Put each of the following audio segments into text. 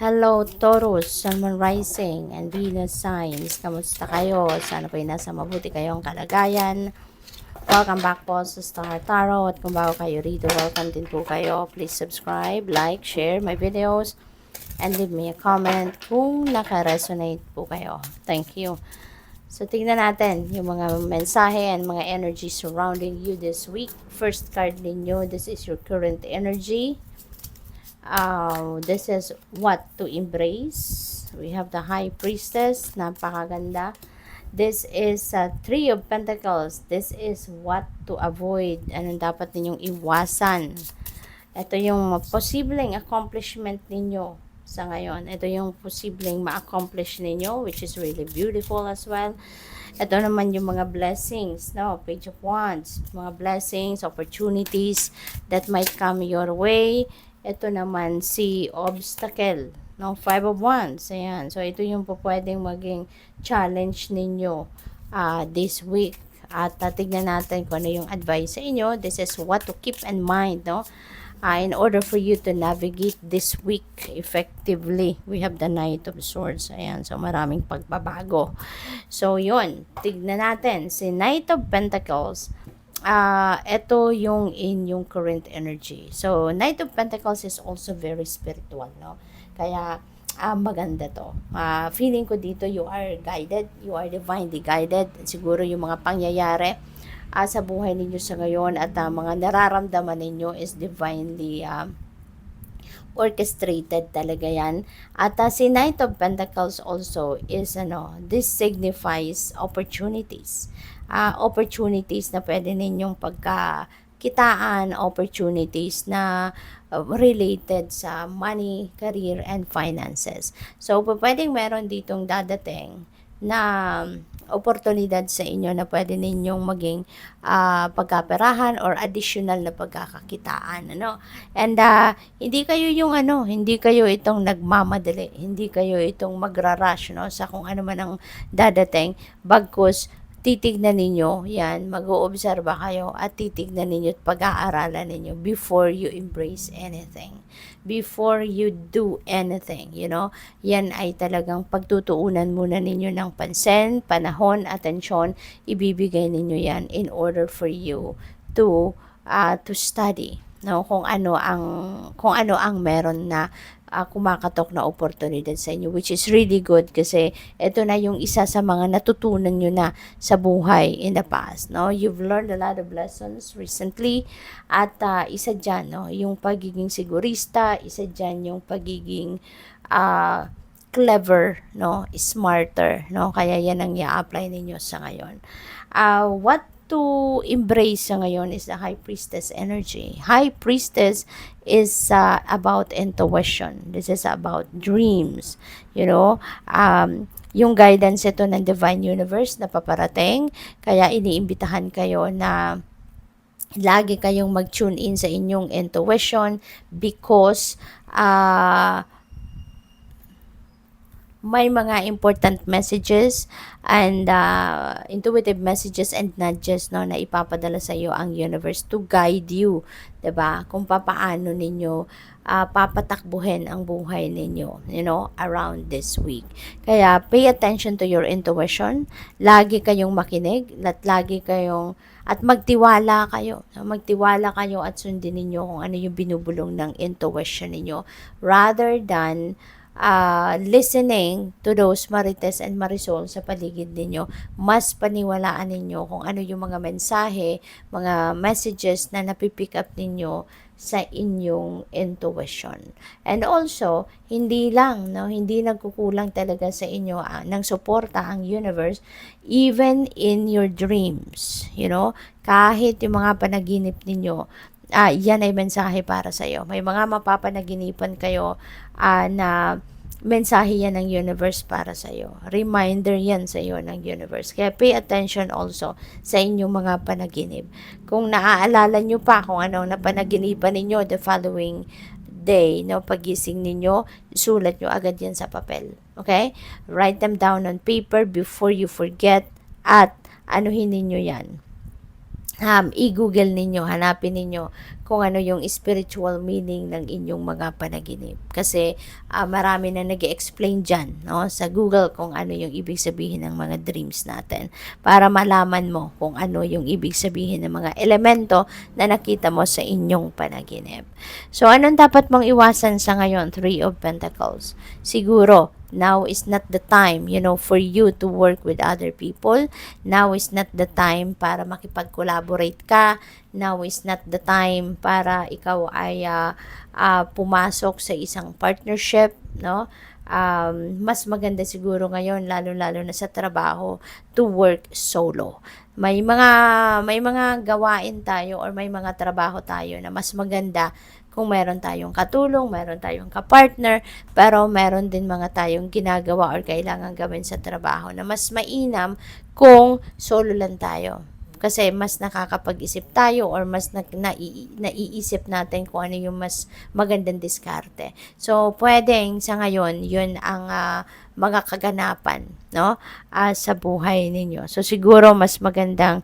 Hello, Taurus, Sun, Moon Rising, and Venus signs. Kamusta kayo? Sana po ay nasa mabuti kayong kalagayan. Welcome back po sa Star Tarot. At kung bago kayo rito, welcome din po kayo. Please subscribe, like, share my videos, and leave me a comment kung naka-resonate po kayo. Thank you. So, tingnan natin yung mga mensahe and mga energy surrounding you this week. First card ninyo, this is your current energy. This is what to embrace. We have the High Priestess, napakaganda. This is Three of Pentacles. This is what to avoid. Anong dapat ninyong iwasan. Ito yung posibleng accomplishment ninyo sa ngayon. Ito yung posibleng ma-accomplish ninyo, which is really beautiful as well. Ito naman yung mga blessings, no? Page of Wands, mga blessings, opportunities that might come your way. Ito naman si obstacle, no? Five of Wands, ayan. So, ito yung pwedeng maging challenge ninyo this week. At tignan natin kung ano yung advice sa inyo. This is what to keep in mind, no? In order for you to navigate this week effectively. We have the Knight of Swords. Ayan, so maraming pagbabago. So, yun. Tignan natin. Si Knight of Pentacles, ito yung inyong current energy. So, Knight of Pentacles is also very spiritual, no? Kaya, maganda to. Feeling ko dito, you are guided, you are divinely guided. Siguro yung mga pangyayari sa buhay ninyo sa ngayon at mga nararamdaman ninyo is divinely orchestrated talaga yan. At si Knight of Pentacles also is, this signifies opportunities. Opportunities na pwede ninyong pagkakitaan, opportunities na related sa money, career, and finances. So, pwedeng meron ditong dadating na oportunidad sa inyo na pwede ninyong maging pagkaperahan or additional na pagkakakitaan, ano? And hindi kayo hindi kayo itong nagmamadali, hindi kayo itong magra-rush, no, sa kung ano man ang dadating, bagkus titignan ninyo, yan, mag-oobserba kayo at titignan ninyo at pag-aaralan ninyo before you embrace anything. Before you do anything, yan ay talagang pagtutuunan muna ninyo ng pansin, panahon, atensyon, ibibigay ninyo yan in order for you to study, no, kung ano ang meron na kumakatok na oportunidad sa inyo, which is really good kasi ito na yung isa sa mga natutunan nyo na sa buhay in the past, no? You've learned a lot of lessons recently at isa dyan, no, yung pagiging sigurista, isa dyan yung pagiging clever, no, smarter, no, kaya yan ang i-apply ninyo sa ngayon. What to embrace sa ngayon is the High Priestess energy. High Priestess is about intuition. This is about dreams. Yung guidance ito ng Divine Universe na paparating. Kaya iniimbitahan kayo na lagi kayong mag-tune in sa inyong intuition because may mga important messages and intuitive messages and nudges, no, na ipapadala sa iyo ang universe to guide you, 'di ba? Kung papaano ninyo papatakbuhin ang buhay ninyo, around this week. Kaya pay attention to your intuition. Lagi kayong makinig, at magtiwala kayo. Magtiwala kayo at sundin ninyo kung ano yung binubulong ng intuition ninyo rather than listening to those marites and marisol sa paligid ninyo. Mas paniwalaan ninyo kung ano yung mga mensahe, mga messages na napipick up ninyo sa inyong intuition. And also, hindi nagkukulang talaga sa inyo ng suporta ang universe even in your dreams, kahit yung mga panaginip ninyo, yan ay mensahe para sa iyo. May mga mapapanaginipan kayo na mensahe yan ng universe para sa iyo. Reminder yan sa iyo ng universe. Kaya pay attention also sa inyong mga panaginip. Kung naaalala nyo pa kung anong napanaginipan ninyo the following day, pagising ninyo, sulat nyo agad yan sa papel. Okay? Write them down on paper before you forget at anuhin ninyo yan. I-google ninyo, hanapin ninyo kung ano yung spiritual meaning ng inyong mga panaginip. Kasi marami na nag-explain dyan, no, sa Google kung ano yung ibig sabihin ng mga dreams natin. Para malaman mo kung ano yung ibig sabihin ng mga elemento na nakita mo sa inyong panaginip. So, anong dapat mong iwasan sa ngayon? Three of Pentacles. Siguro, now is not the time, for you to work with other people. Now is not the time para makipag-collaborate ka. Now is not the time para ikaw ay pumasok sa isang partnership, no? Mas maganda siguro ngayon, lalo-lalo na sa trabaho, to work solo. May mga gawain tayo or may mga trabaho tayo na mas maganda kung meron tayong katulong, meron tayong kapartner, pero meron din mga tayong ginagawa or kailangan gawin sa trabaho na mas mainam kung solo lang tayo. Kasi mas nakakapag-isip tayo or mas naiisip natin kung ano yung mas magandang diskarte. So, pwedeng sa ngayon, yun ang mga kaganapan, no? Sa buhay ninyo. So, siguro mas magandang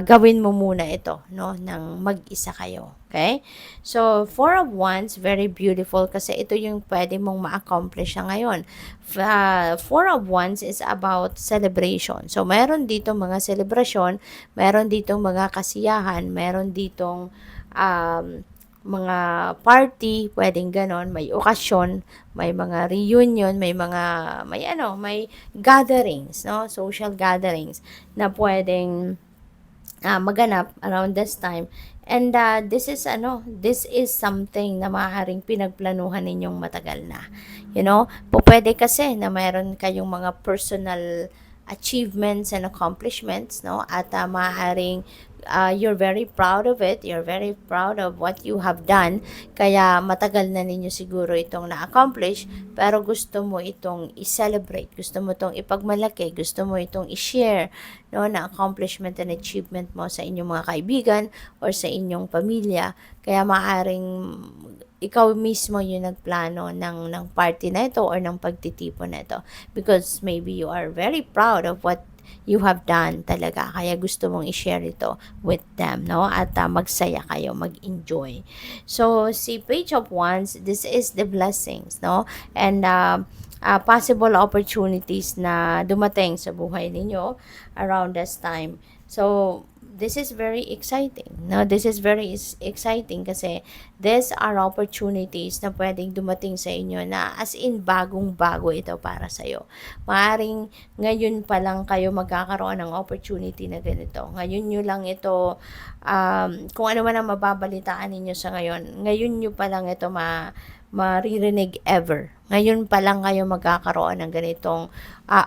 gawin mo muna ito, no? Nang mag-isa kayo. Okay? So, Four of Wands, very beautiful kasi ito yung pwede mong ma-accomplish siya ngayon. Four of Wands is about celebration. So, meron dito mga celebration, meron dito mga kasiyahan, meron ditong mga party, pwedeng ganon, may okasyon, may mga reunion, may gatherings, no? Social gatherings na pwedeng maganap around this time. And this is something na maaaring pinagplanuhan ninyong matagal na. Pwede kasi na mayroon kayong mga personal achievements and accomplishments, no? At maaaring you're very proud of it, you're very proud of what you have done, kaya matagal na ninyo siguro itong na-accomplish, pero gusto mo itong i-celebrate, gusto mo itong ipagmalaki, gusto mo itong i-share, no, na accomplishment and achievement mo sa inyong mga kaibigan or sa inyong pamilya. Kaya maaaring ikaw mismo yung nagplano ng party na ito or ng pagtitipon na ito, because maybe you are very proud of what you have done talaga, kaya gusto mong i-share ito with them, no? At magsaya kayo, mag-enjoy. So, si Page of Wands, this is the blessings, no? And possible opportunities na dumating sa buhay ninyo around this time. So, this is very exciting, no? This is very exciting kasi these are opportunities na pwedeng dumating sa inyo na as in bagong-bago ito para sa'yo. Maaring ngayon pa lang kayo magkakaroon ng opportunity na ganito. Ngayon nyo lang ito, kung ano man ang mababalitaan ninyo sa ngayon nyo pa lang ito maririnig ever. Ngayon pa lang kayo magkakaroon ng ganitong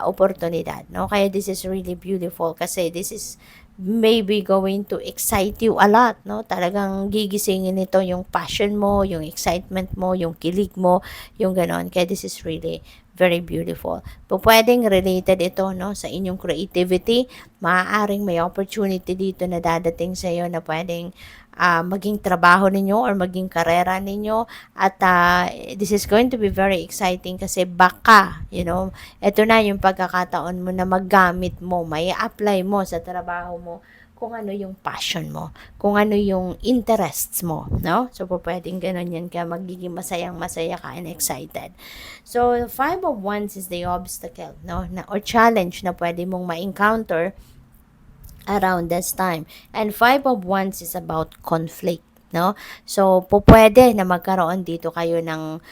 oportunidad, no? Kaya this is really beautiful kasi this is maybe going to excite you a lot, no? Talagang gigisingin nito yung passion mo, yung excitement mo, yung kilig mo, yung ganon. Kaya this is really very beautiful. Pwedeng related ito, no, sa inyong creativity. Maaaring may opportunity dito na dadating sa iyo na pwedeng maging trabaho ninyo or maging karera ninyo, at this is going to be very exciting kasi baka, ito na yung pagkakataon mo na maggamit mo, may apply mo sa trabaho mo kung ano yung passion mo, kung ano yung interests mo, no? So, pwedeng ganun yan, kaya magiging masayang-masaya ka and excited. So, Five of Wands is the obstacle, no? Or challenge na pwede mong ma-encounter around this time. And Five of Wands is about conflict, no? So, pwede na magkaroon dito kayo ng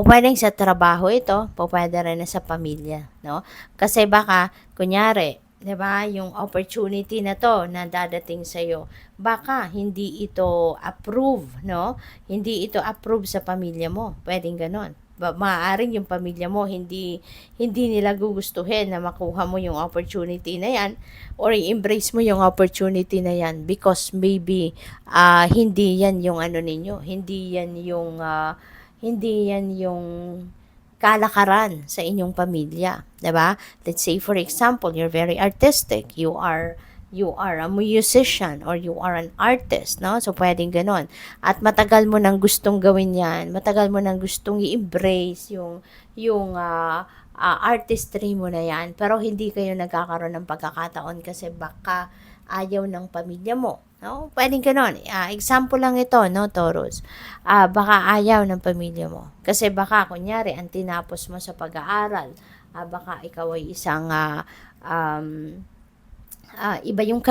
pwedeng sa trabaho ito, pwede rin na sa pamilya, no? Kasi baka, kunyari, 'di ba, yung opportunity na to na dadating sa iyo, baka hindi ito approve, no? Hindi ito approve sa pamilya mo. Pwedeng ganon. Maaaring yung pamilya mo hindi nila gugustuhin na makuha mo yung opportunity na yan or i-embrace mo yung opportunity na yan because maybe hindi yan yung ano ninyo, hindi yan yung kalakaran sa inyong pamilya, 'di ba? Let's say for example, you're very artistic, you are a musician or you are an artist, no? So pwedeng ganon. At matagal mo nang gustong gawin 'yan, matagal mo nang gustong i-embrace yung artistry mo na 'yan, pero hindi kayo nagkakaroon ng pagkakataon kasi baka ayaw ng pamilya mo, No? Pwedeng gano'n. Example lang ito, no, Taurus. Baka ayaw ng pamilya mo. Kasi baka, kunyari, ang tinapos mo sa pag-aaral, baka ikaw ay isang um, iba yung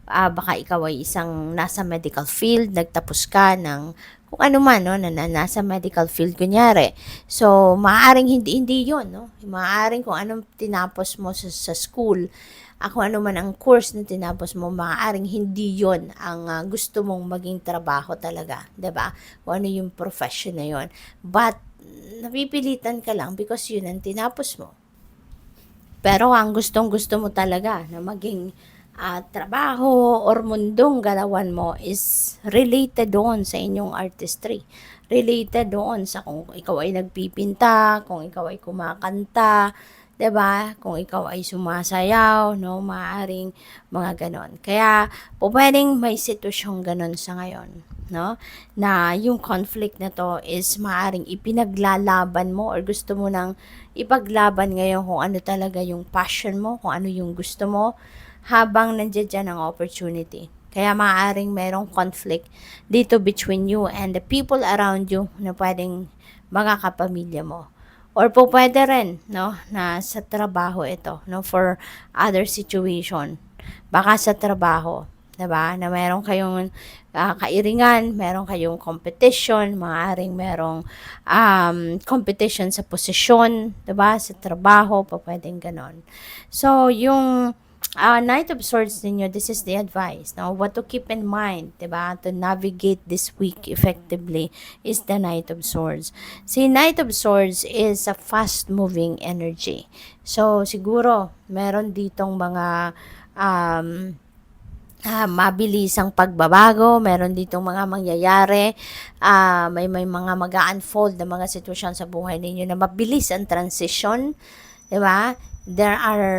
baka ikaw ay isang nasa medical field, nagtapos ka ng kung ano man, no, nasa medical field, kunyari. So, maaaring hindi yun, no? Maaaring kung anong tinapos mo sa school, kung ano man ang course na tinapos mo, maaaring hindi yon ang gusto mong maging trabaho talaga, 'di ba? Kung ano yung profession na yon. But, napipilitan ka lang because yun ang tinapos mo. Pero ang gustong-gusto mo talaga na maging trabaho or mundong galawan mo is related doon sa inyong artistry. Related doon sa kung ikaw ay nagpipinta, kung ikaw ay kumakanta, 'di ba? Kung ikaw ay sumasayaw, no, maaring mga ganon. Kaya po pwedeng may sitwasyong ganon sa ngayon, no? Na yung conflict na to is maaring ipinaglalaban mo or gusto mo nang ipaglaban ngayon kung ano talaga yung passion mo, kung ano yung gusto mo, habang nandiyan dyan ang opportunity. Kaya maaaring merong conflict dito between you and the people around you na pwedeng mga kapamilya mo. Or po pwede rin, no, na sa trabaho ito, no, for other situation. Baka sa trabaho, 'di ba? Na meron kayong kairingan, meron kayong competition, maaaring merong competition sa posisyon, 'di ba? Sa trabaho, pa pwedeng ganon. So, yung Knight of Swords ninyo, this is the advice. Now, what to keep in mind, diba, to navigate this week effectively is the Knight of Swords. Si Knight of Swords is a fast-moving energy. So, siguro, meron ditong mga mabilisang pagbabago, meron ditong mga mangyayari, may mga mag-unfold na mga sitwasyon sa buhay ninyo na mabilis ang transition, di ba? There are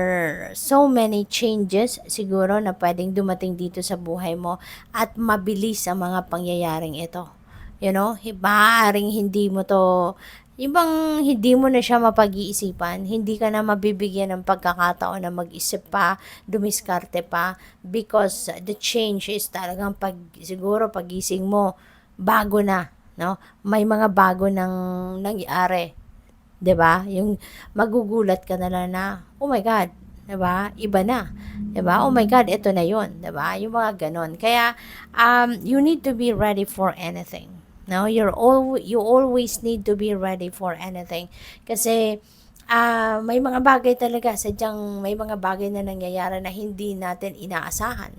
so many changes siguro na pwedeng dumating dito sa buhay mo at mabilis ang mga pangyayaring ito. You know, maaaring hindi mo to, yung bang hindi mo na siya mapag-iisipan, hindi ka na mabibigyan ng pagkakataon na mag-isip pa, dumiskarte pa, because the change is talagang siguro pagising mo, bago na, no? May mga bago nang nangyari, 'di ba? Yung magugulat ka na lang na, oh my God, 'di ba? Iba na. 'Di ba? Oh my God, ito na 'yon, 'di ba? Yung mga ganon. Kaya you need to be ready for anything. No, you always need to be ready for anything. Kasi may mga bagay talaga, sadyang may mga bagay na nangyayari na hindi natin inaasahan.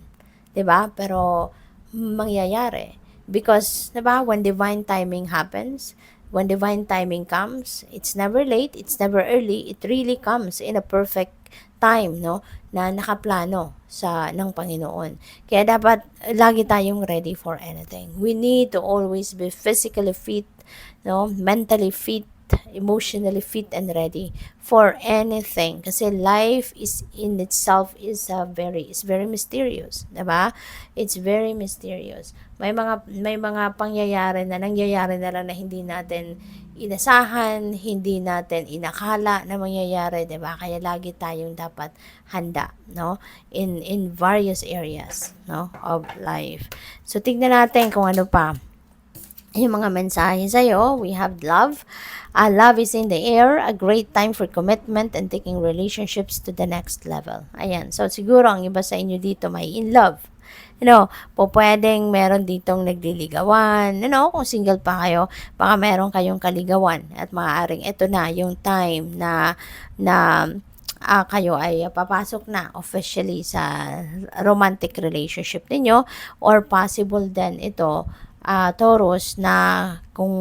'Di ba? Pero mangyayari. Because, 'di ba, when divine timing happens, when divine timing comes, it's never late, it's never early, it really comes in a perfect time, no, na nakaplano ng Panginoon. Kaya dapat lagi tayong ready for anything. We need to always be physically fit, no, mentally fit, emotionally fit and ready for anything, kasi life is in itself is very mysterious, 'di ba? It's very mysterious. May mga pangyayari na nangyayari na lang na hindi natin inasahan, hindi natin inakala na mangyayari, 'di ba? Kaya lagi tayong dapat handa, no? In various areas, no, of life. So tingnan natin kung ano pa yung mga mensahe sa'yo. We have love. Love is in the air. A great time for commitment and taking relationships to the next level. Ayan. So, siguro ang iba sa inyo dito may in love. Po pwedeng meron ditong nagliligawan. Kung single pa kayo, baka meron kayong kaligawan. At maaaring ito na yung time na kayo ay papasok na officially sa romantic relationship ninyo, or possible din ito, Taurus, na kung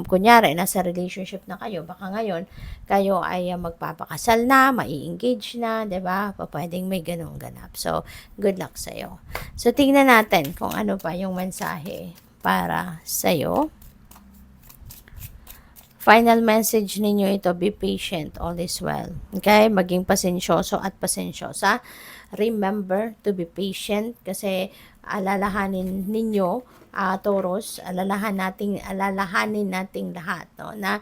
kunyari nasa relationship na kayo, baka ngayon kayo ay magpapakasal na, mai-engage na, 'di ba? Pwedeng may ganung ganap. So, good luck sa iyo. So, tingnan natin kung ano pa yung mensahe para sa iyo. Final message ninyo ito, be patient, all is well. Okay? Maging pasensyoso at pasensyosa. Remember to be patient, kasi alalahanin ninyo, Taurus, alalahanin nating lahat, no, na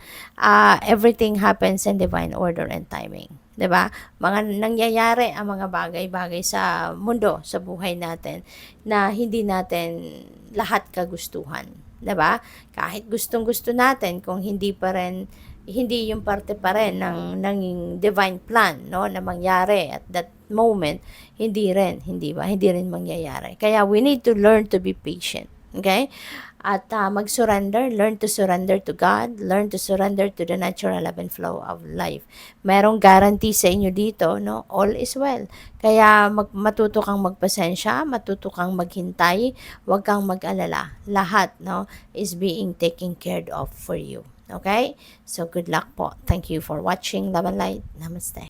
everything happens in divine order and timing. 'di ba? Mga nangyayari ang mga bagay-bagay sa mundo, sa buhay natin na hindi natin lahat kagustuhan, 'di ba? Kahit gustong-gusto natin kung hindi yung parte pa rin ng divine plan, no, na mangyari at that moment, hindi ba? Hindi rin mangyayari. Kaya we need to learn to be patient. Okay? At mag-surrender, learn to surrender to God, learn to surrender to the natural ebb and flow of life. Merong guarantee sa inyo dito, no? All is well. Kaya matuto kang magpasensya, matuto kang maghintay, huwag kang mag-alala. Lahat, no, is being taken care of for you. Okay? So, good luck po. Thank you for watching. Love and light. Namaste.